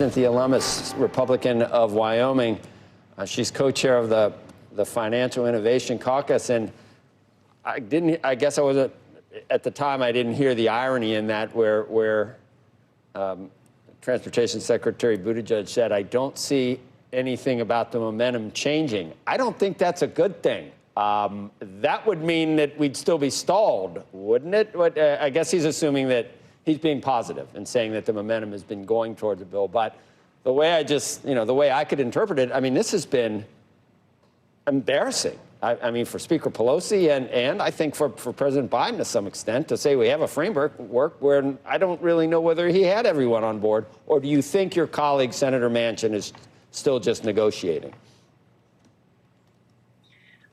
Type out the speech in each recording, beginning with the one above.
Cynthia Lummis, Republican of Wyoming. She's co-chair of the Financial Innovation Caucus, and I guess I wasn't, at the time, I didn't hear the irony in that where Transportation Secretary Buttigieg said, I don't see anything about the momentum changing. I don't think that's a good thing. That would mean that we'd still be stalled, wouldn't it? I guess he's assuming that he's being positive and saying that the momentum has been going towards the bill. But the way the way I could interpret it, I mean, this has been embarrassing. I mean, for Speaker Pelosi and I think for President Biden to some extent, to say we have a framework where I don't really know whether he had everyone on board. Or do you think your colleague, Senator Manchin, is still just negotiating?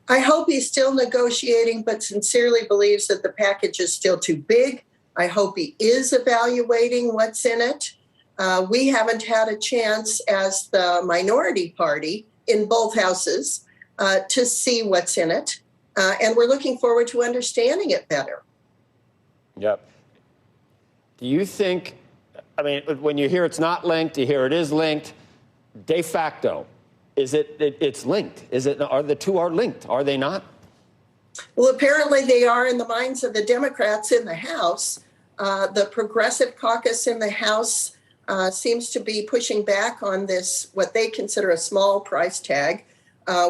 I hope he's still negotiating, but sincerely believes that the package is still too big. I hope he is evaluating what's in it. We haven't had a chance as the minority party in both houses to see what's in it. And we're looking forward to understanding it better. Yep. Do you think, I mean, when you hear it's not linked, you hear it is linked, de facto, it's linked? Are the two are linked? Are they not? Well, apparently they are in the minds of the Democrats in the House. The Progressive Caucus in the House seems to be pushing back on this, what they consider a small price tag,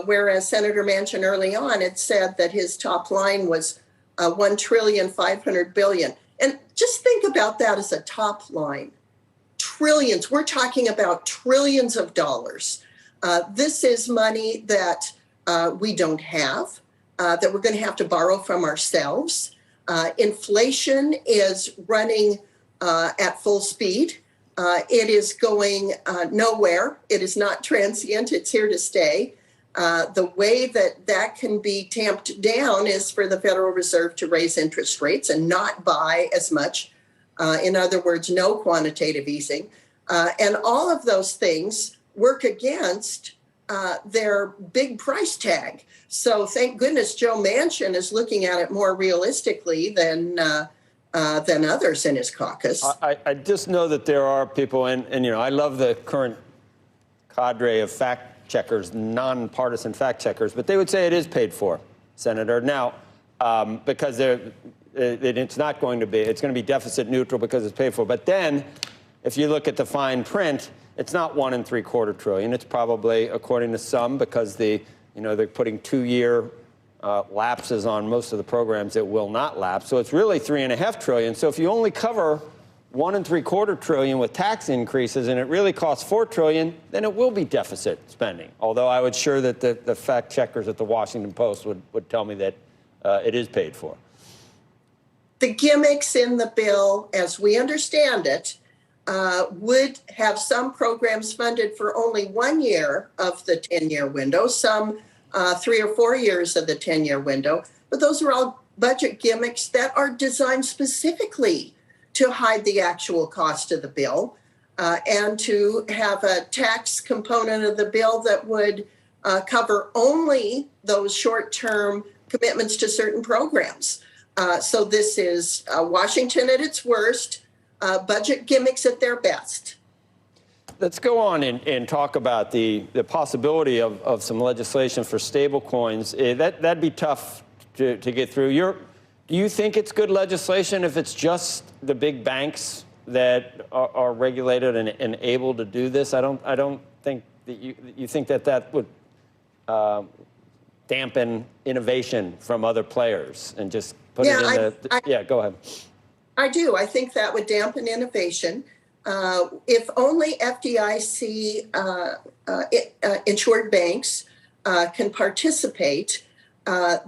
whereas Senator Manchin early on had said that his top line was $1.5 trillion. And just think about that as a top line. Trillions. We're talking about trillions of dollars. This is money that we don't have, that we're going to have to borrow from ourselves. Inflation is running at full speed. It is going nowhere. It is not transient. It's here to stay. The way that can be tamped down is for the Federal Reserve to raise interest rates and not buy as much. In other words, no quantitative easing. And all of those things work against their big price tag. So thank goodness Joe Manchin is looking at it more realistically than others in his caucus. I just know that there are people, and I love the current cadre of fact checkers, nonpartisan fact checkers, but they would say it is paid for, Senator. Now, because it's not going to be, it's going to be deficit neutral because it's paid for. But then, if you look at the fine print, it's not $1.75 trillion. It's probably, according to some, because they're putting 2-year lapses on most of the programs that will not lapse. So it's really $3.5 trillion. So if you only cover $1.75 trillion with tax increases and it really costs $4 trillion, then it will be deficit spending. Although I would sure that the fact checkers at the Washington Post would tell me that it is paid for. The gimmicks in the bill, as we understand it, would have some programs funded for only 1 year of the 10-year window, some 3 or 4 years of the 10-year window. But those are all budget gimmicks that are designed specifically to hide the actual cost of the bill and to have a tax component of the bill that would cover only those short-term commitments to certain programs. So this is Washington at its worst, budget gimmicks at their best. Let's go on and talk about the possibility of some legislation for stablecoins. That'd be tough to get through. Do you think it's good legislation if it's just the big banks that are regulated and able to do this? I don't think that you think that would dampen innovation from other players and just put it in yeah, go ahead. I do. I think that would dampen innovation. If only FDIC insured banks can participate,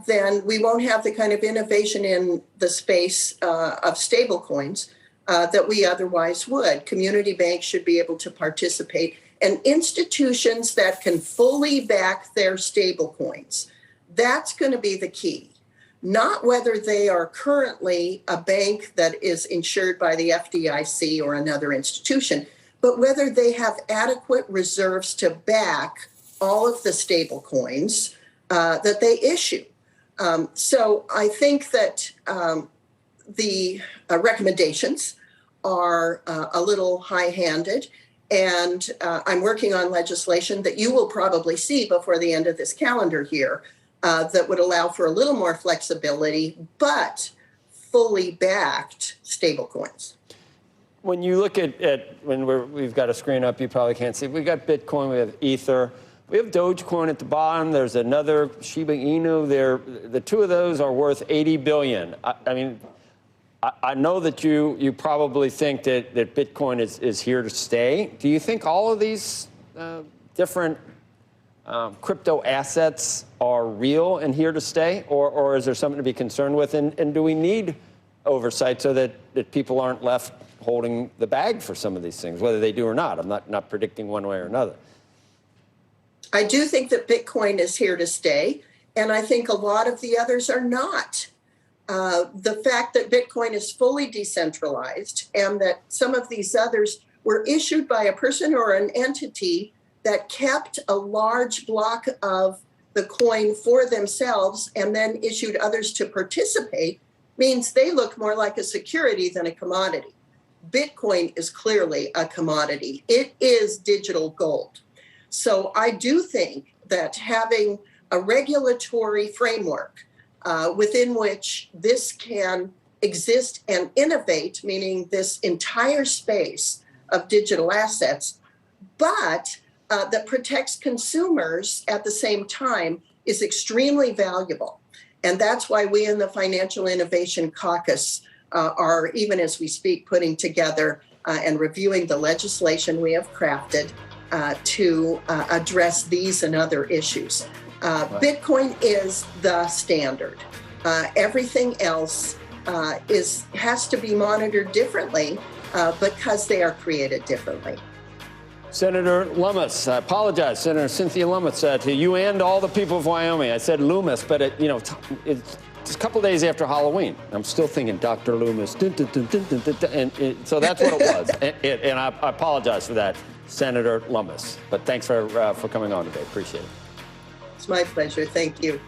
then we won't have the kind of innovation in the space of stablecoins that we otherwise would. Community banks should be able to participate, and institutions that can fully back their stablecoins. That's going to be the key. Not whether they are currently a bank that is insured by the FDIC or another institution, but whether they have adequate reserves to back all of the stable coins that they issue. So I think that the recommendations are a little high-handed, And I'm working on legislation that you will probably see before the end of this calendar year that would allow for a little more flexibility, but fully backed stablecoins. When you look at we've got a screen up, you probably can't see. We've got Bitcoin, we have Ether, we have Dogecoin at the bottom. There's another Shiba Inu. The two of those are worth $80 billion. I mean, I know that you probably think that Bitcoin is here to stay. Do you think all of these different crypto assets are real and here to stay, or is there something to be concerned with? And do we need oversight so that people aren't left holding the bag for some of these things, whether they do or not? I'm not predicting one way or another. I do think that Bitcoin is here to stay, and I think a lot of the others are not. The fact that Bitcoin is fully decentralized and that some of these others were issued by a person or an entity that kept a large block of the coin for themselves and then issued others to participate means they look more like a security than a commodity. Bitcoin is clearly a commodity. It is digital gold. So I do think that having a regulatory framework within which this can exist and innovate, meaning this entire space of digital assets, but that protects consumers at the same time is extremely valuable. And that's why we in the Financial Innovation Caucus are, even as we speak, putting together and reviewing the legislation we have crafted to address these and other issues. Bitcoin is the standard. Everything else has to be monitored differently because they are created differently. Senator Lummis, I apologize, Senator Cynthia Lummis, to you and all the people of Wyoming. I said Lummis, but it's a couple days after Halloween. I'm still thinking Dr. Lummis, so that's what it was. and I apologize for that, Senator Lummis. But thanks for coming on today. Appreciate it. It's my pleasure. Thank you.